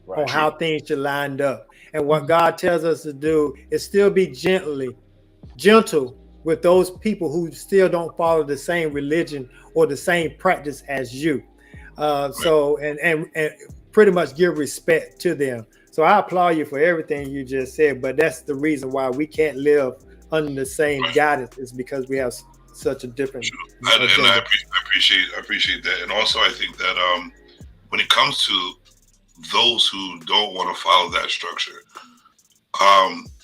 on how things should line up. And what God tells us to do is still be gentle with those people who still don't follow the same religion or the same practice as you. So pretty much give respect to them. So I applaud you for everything you just said, but that's the reason why we can't live under the same guidance, is because we have such a different. And I appreciate that. And also I think that when it comes to those who don't want to follow that structure,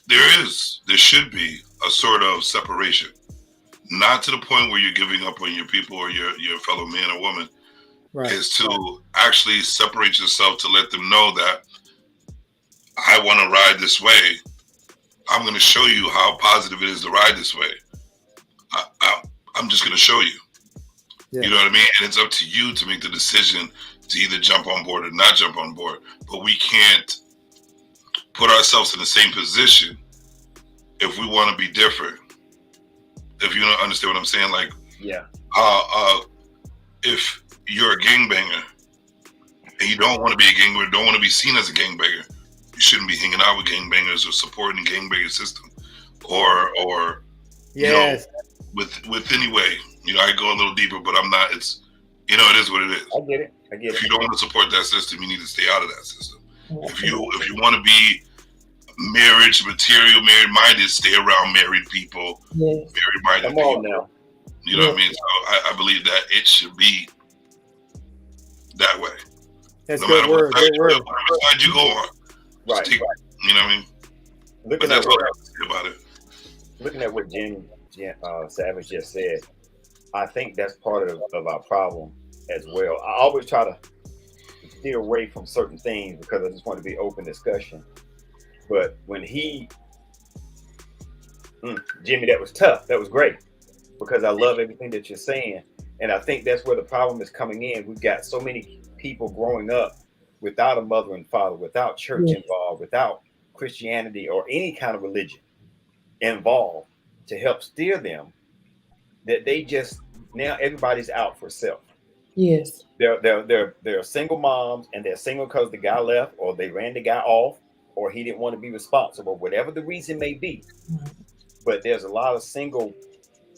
there should be a sort of separation, not to the point where you're giving up on your people or your fellow man or woman. Right. Is to actually separate yourself to let them know that I want to ride this way. I'm going to show you how positive it is to ride this way. I'm just going to show you. Yeah. You know what I mean? And it's up to you to make the decision to either jump on board or not jump on board. But we can't put ourselves in the same position if we want to be different. If you don't understand what I'm saying, like, if you're a gangbanger and you don't want to be a gangbanger, don't want to be seen as a gangbanger, you shouldn't be hanging out with gangbangers or supporting the gangbanger system, or you know, with any way. You know, I go a little deeper, but I'm not. It's, you know, it is what it is. I get it. If you don't want to support that system, you need to stay out of that system. If you want to be married minded, stay around married people, married minded people. Now. You know what I mean? So I believe that it should be that way. That's no good matter word. what side you go on. Right. You know what I mean? Looking that's what I have to say about it. Looking at what Jim Savage just said, I think that's part of our problem as well. I always try to steer away from certain things because I just want to be open discussion. But when Jimmy, that was tough. That was great, because I love everything that you're saying. And I think that's where the problem is coming in. We've got so many people growing up without a mother and father, without church involved, without Christianity or any kind of religion involved to help steer them, that they just, now everybody's out for self. Yes. They're single moms, and they're single because the guy left, or they ran the guy off, or he didn't want to be responsible, whatever the reason may be. But there's a lot of single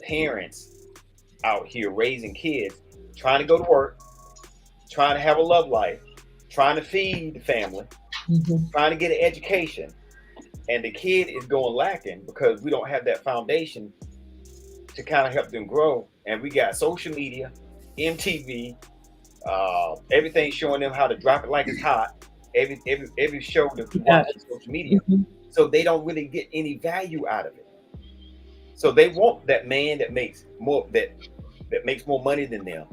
parents out here raising kids, trying to go to work, trying to have a love life, trying to feed the family, trying to get an education. And the kid is going lacking because we don't have that foundation to kind of help them grow. And we got social media, MTV, everything showing them how to drop it like it's hot. Every show that we watch on social media. So they don't really get any value out of it. So they want that man that makes more that makes more money than them.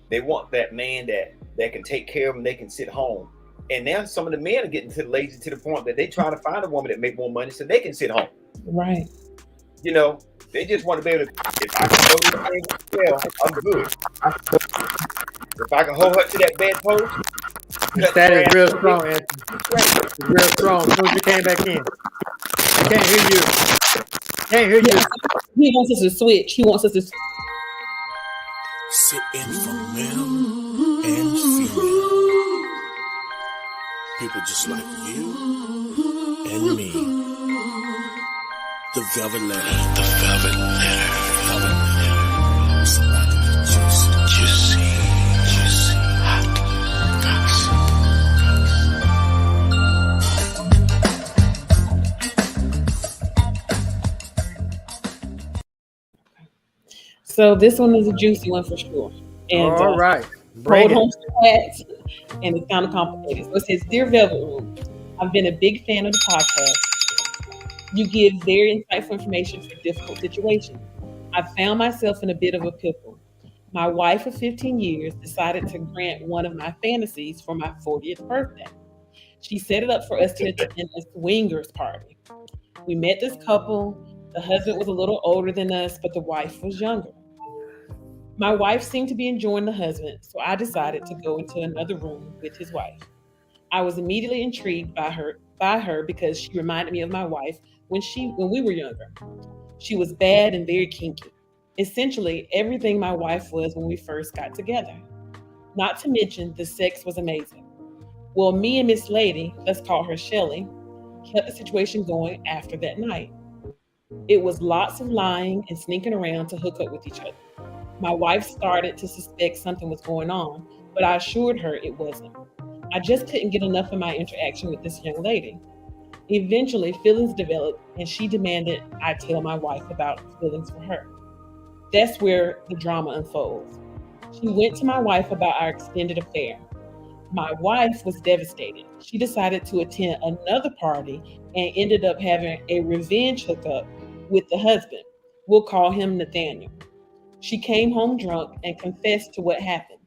They want that man that can take care of them, they can sit home. And now some of the men are getting lazy to the point that they try to find a woman that make more money so they can sit home. Right. You know, they just want to be able to. If I can hold this thing well, I'm good. If I can hold her to that bedpost, That is real strong, Anthony. It's real strong. As soon as you came back in, I can't hear you. Can't hear you. He wants us to switch. He wants us to. Sit in for male and female. People just like you and me. The velvet letter. The velvet letter. Velvet letter. Somebody juicy, hot, gossip. So this one is a juicy one for sure. And All right. Bring hold it. on to that. And it's kind of complicated. So it says, Dear Velvet Room, I've been a big fan of the podcast. You give very insightful information for difficult situations. I found myself in a bit of a pickle. My wife of 15 years decided to grant one of my fantasies for my 40th birthday. She set it up for us to attend a swingers party. We met this couple. The husband was a little older than us, but the wife was younger. My wife seemed to be enjoying the husband, so I decided to go into another room with his wife. I was immediately intrigued by her because she reminded me of my wife when we were younger. She was bad and very kinky. Essentially, everything my wife was when we first got together. Not to mention, the sex was amazing. Well, me and Miss Lady, let's call her Shelly, kept the situation going after that night. It was lots of lying and sneaking around to hook up with each other. My wife started to suspect something was going on, but I assured her it wasn't. I just couldn't get enough of my interaction with this young lady. Eventually, feelings developed, and she demanded I tell my wife about feelings for her. That's where the drama unfolds. She went to my wife about our extended affair. My wife was devastated. She decided to attend another party and ended up having a revenge hookup with the husband. We'll call him Nathaniel. She came home drunk and confessed to what happened.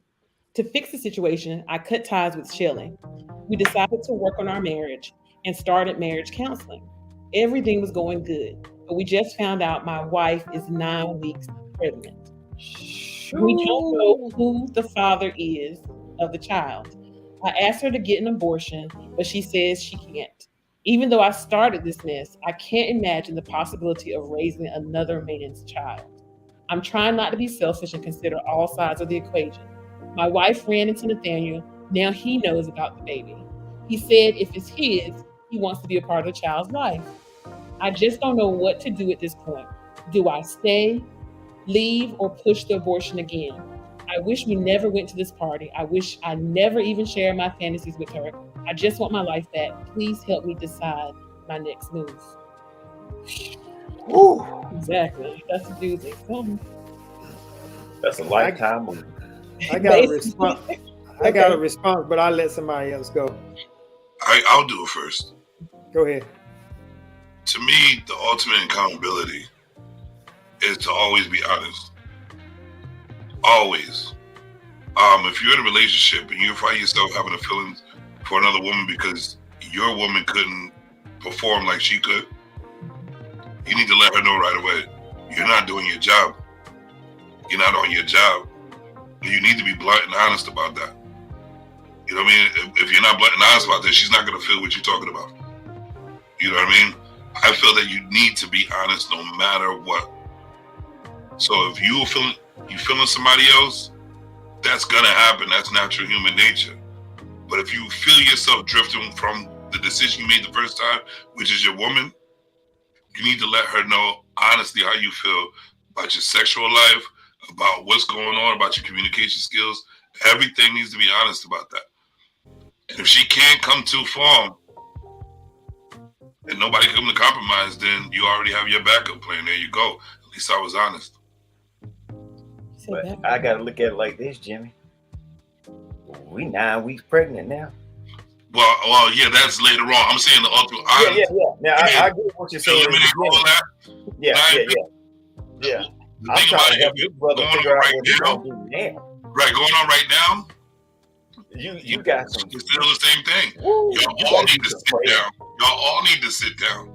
To fix the situation, I cut ties with Shelly. We decided to work on our marriage and started marriage counseling. Everything was going good, but we just found out my wife is 9 weeks pregnant. We don't know who the father is of the child. I asked her to get an abortion, but she says she can't. Even though I started this mess, I can't imagine the possibility of raising another man's child. I'm trying not to be selfish and consider all sides of the equation. My wife ran into Nathaniel. Now he knows about the baby. He said if it's his, he wants to be a part of the child's life. I just don't know what to do at this point. Do I stay, leave, or push the abortion again? I wish we never went to this party. I wish I never even shared my fantasies with her. I just want my life back. Please help me decide my next move. Ooh, Exactly. That's a doozy. that's a lifetime movie. I got a response. I got a response, but I'll let somebody else go. I'll do it first. Go ahead. To me, the ultimate accountability is to always be honest. Always. If you're in a relationship and you find yourself having a feeling for another woman because your woman couldn't perform like she could, you need to let her know right away. You're not doing your job. You're not on your job. You need to be blunt and honest about that. You know what I mean? If you're not blunt and honest about that, she's not going to feel what you're talking about. You know what I mean? I feel that you need to be honest no matter what. So if you feeling somebody else, that's going to happen. That's natural human nature. But if you feel yourself drifting from the decision you made the first time, which is your woman, you need to let her know honestly how you feel about your sexual life, about what's going on, about your communication skills. Everything needs to be honest about that. And if she can't come too far and nobody come to compromise, then you already have your backup plan. There you go. At least I was honest. But I gotta look at it like this, Jimmy. We 9 weeks pregnant now. Well, yeah, that's later on. I'm saying the ultimate honest. Yeah. Now I get what you're saying. Eliminate all that. Yeah. The I'm thing trying about to it, help if this brother going figure on out right what he's now, gonna do now. right, going on right now, You got some. it's still the same thing. Woo, Y'all all need to sit down. Y'all all need to sit down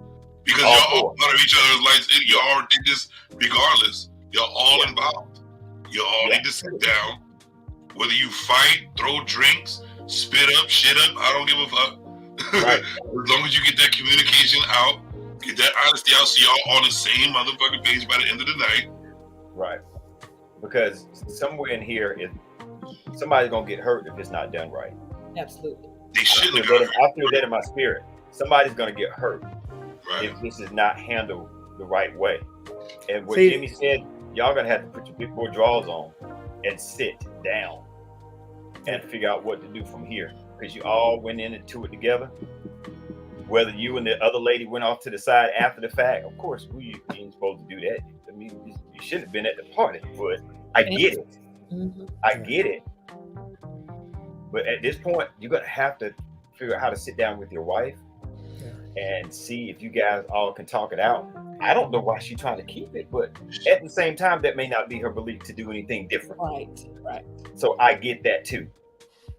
Because All y'all all four. part of each other's lives. Y'all did this regardless. Y'all all involved. You all need to sit down. Whether you fight, throw drinks, spit up, shit up, I don't give a fuck. Right. As long as you get that communication out, get that honesty out, so y'all on the same motherfucking page by the end of the night. Right. Because somewhere in here, somebody's gonna get hurt if it's not done right. Absolutely. They shouldn't have got I feel that in my spirit. Somebody's gonna get hurt right. if this is not handled the right way. And what See- Jimmy said, y'all gonna have to put your big boy drawers on and sit down and figure out what to do from here. Because you all went into it together. Whether you and the other lady went off to the side after the fact, of course, you ain't supposed to do that. I mean, you should have been at the party, but I get it. Mm-hmm. I get it. But at this point, you're gonna have to figure out how to sit down with your wife and see if you guys all can talk it out. I don't know why she's trying to keep it, but at the same time, that may not be her belief to do anything different. Right. So I get that too,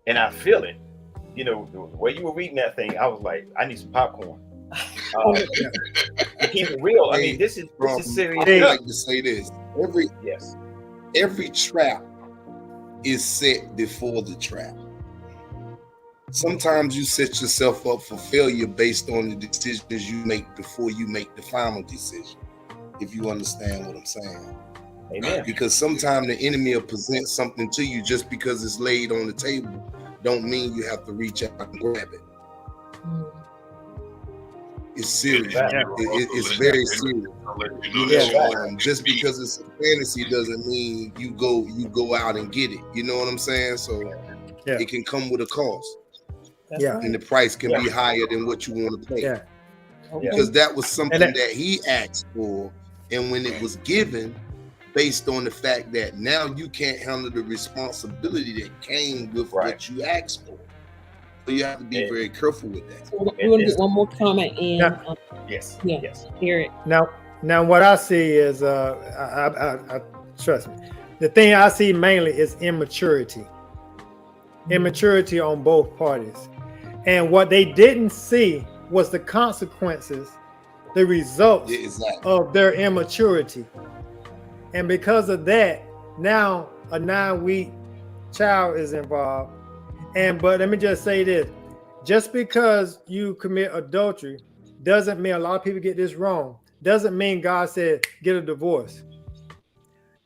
and I feel it. You know, the way you were reading that thing, I was like, I need some popcorn. To keep it real, I mean, this is serious I stuff. like to say this: Yes. every trap is set before the trap. Sometimes you set yourself up for failure based on the decisions you make before you make the final decision. If you understand what I'm saying. Amen. Because sometimes the enemy will present something to you just because it's laid on the table. Don't mean you have to reach out and grab it. It's serious. It's very serious. Just because it's a fantasy doesn't mean you go out and get it. You know what I'm saying? So it can come with a cost. And the price can be higher than what you want to pay. Because that was something that he asked for, and when it was given, based on the fact that now you can't handle the responsibility that came with what you asked for. So you have to be very careful with that. So we're going to get one more comment in. Yes. Eric. Now what I see is, I trust me, the thing I see mainly is immaturity. Immaturity on both parties. And what they didn't see was the consequences, the results of their immaturity. And because of that, now a 9-week child is involved. But let me just say this, just because you commit adultery doesn't mean, a lot of people get this wrong, doesn't mean God said, get a divorce.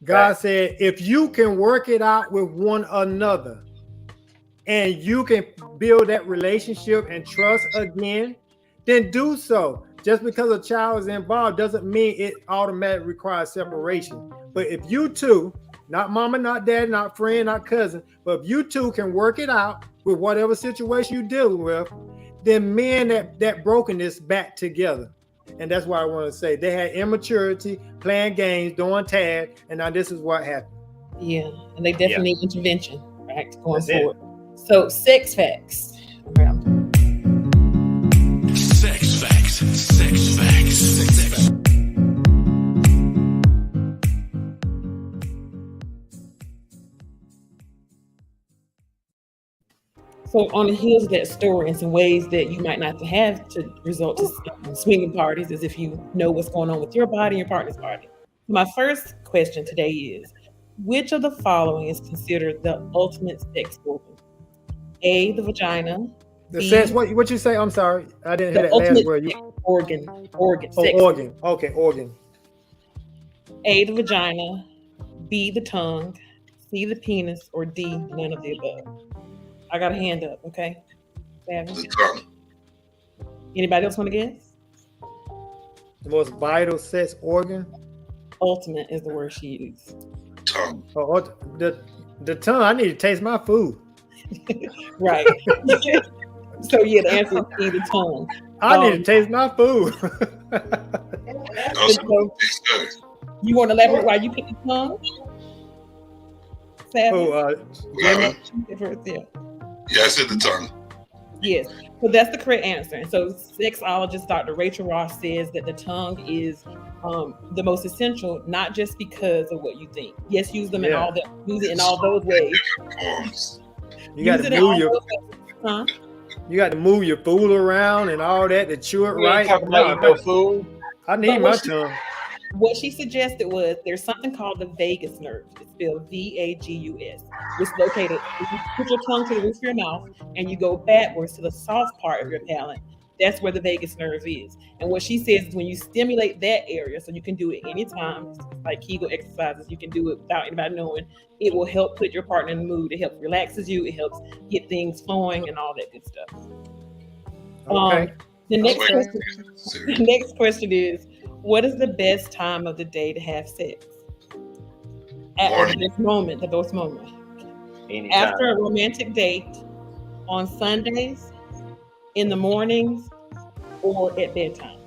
God said, if you can work it out with one another and you can build that relationship and trust again, then do so. Just because a child is involved doesn't mean it automatically requires separation. But if you two, not mama, not dad, not friend, not cousin, but if you two can work it out with whatever situation you're dealing with, then mend that brokenness back together. And that's why I want to say they had immaturity, playing games, doing tag, and now this is what happened. Yeah, and they definitely need intervention, right, going forward. So, sex facts. Sex facts. Sex facts. Sex facts. So on the heels of that story and some ways that you might not have to resort to swinging parties is if you know what's going on with your body and your partner's body. My first question today is, which of the following is considered the ultimate sex organ? A, the vagina. The B, sex, what you say? I'm sorry, I didn't hear the that last ultimate word. organ. Oh, sex organ. Okay, organ. A, the vagina. B, the tongue. C, the penis. Or D, none of the above. I got a hand up, okay? The tongue. Anybody else want to guess? The most vital sex organ? Ultimate is the word she used. Tongue. Oh, the tongue. I need to taste my food. Right. So yeah, the answer is C, the tongue. I need to taste my food. You want to elaborate why you picked the tongue? Yeah, I said the tongue. Yes, so that's the correct answer. And so sexologist Dr. Rachel Ross says that the tongue is the most essential, not just because of what you think. Yes, use them in all that, use it in all those ways. You got to move your. You got to move your food around and all that to chew it We ain't right. talking about no food. I need my tongue. What she suggested was there's something called the vagus nerve. It's spelled VAGUS, which is located. If you put your tongue to the roof of your mouth and you go backwards to the soft part of your palate, that's where the vagus nerve is. And what she says is when you stimulate that area, so you can do it anytime, like Kegel exercises, you can do it without anybody knowing. It will help put your partner in the mood. It helps relaxes you. It helps get things flowing and all that good stuff. Okay. The next Wait. question. The next question is, what is the best time of the day to have sex? At Morning. this moment, the best moment. Anytime. After a romantic date, on Sundays, in the mornings, or at bedtime.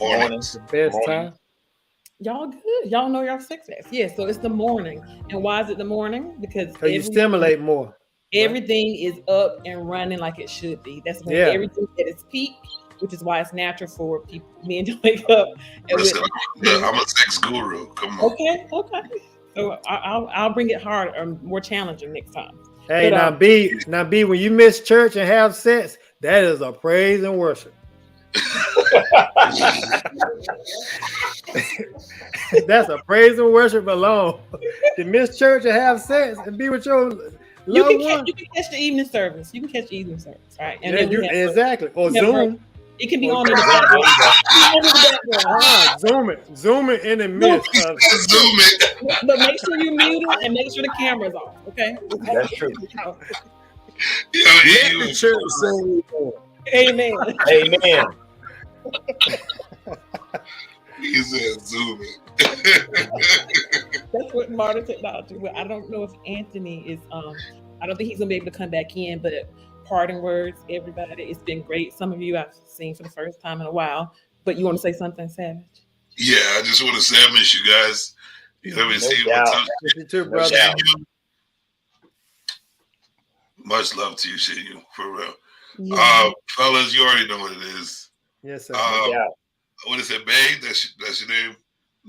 Mornings. The best Morning. time. Y'all good. Y'all know y'all sex life. Yeah, so it's the morning. And why is it the morning? Because Because you stimulate more. everything is up and running like it should be. That's when Yeah. everything at its peak, which is why it's natural for people, men to wake up. And Listen, I'm a sex guru. Come on. okay. So I'll bring it harder or more challenging next time. Hey, But, now B, when you miss church and have sex, that is a praise and worship. That's a praise and worship alone. To miss church and have sex and be with your You loved can one. catch the evening service. You can catch the evening service, right? And Yeah, then we have- exactly. Or we have Zoom. It can be Or on in the background. Zoom it in the midst of Zoom it. But make sure you mute it and make sure the camera's off. Okay. That's true. Yo, Let you the church sing. Amen. Amen. he said zoom it. That's what modern technology. Well, I don't know if Anthony is. I don't think he's gonna be able to come back in. But parting words, everybody. It's been great. Some of you I've seen for the first time in a while. But you want to say something, Savage? Yeah, I just want to say I miss you guys. Let me No see doubt. what's up. you too, brother. doubt. Much love to you, Shinu, for real. Yeah. Fellas, you already know what it is. Yes, sir. Yeah. What is it, Babe? That's your name.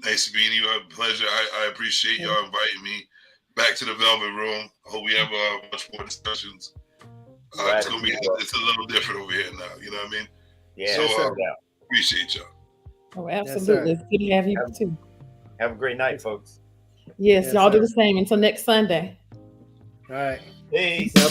Nice meeting you. A pleasure. I appreciate y'all inviting me back to the Velvet Room. I hope we have much more discussions. It's gonna be it's a little different over here now. You know what I mean? Yeah. So, no doubt. Appreciate y'all. Oh, absolutely. It's good to have you too. Have a great night, folks. Yes, Yes, y'all do sir. the same. Until next Sunday. All right. Peace. Now,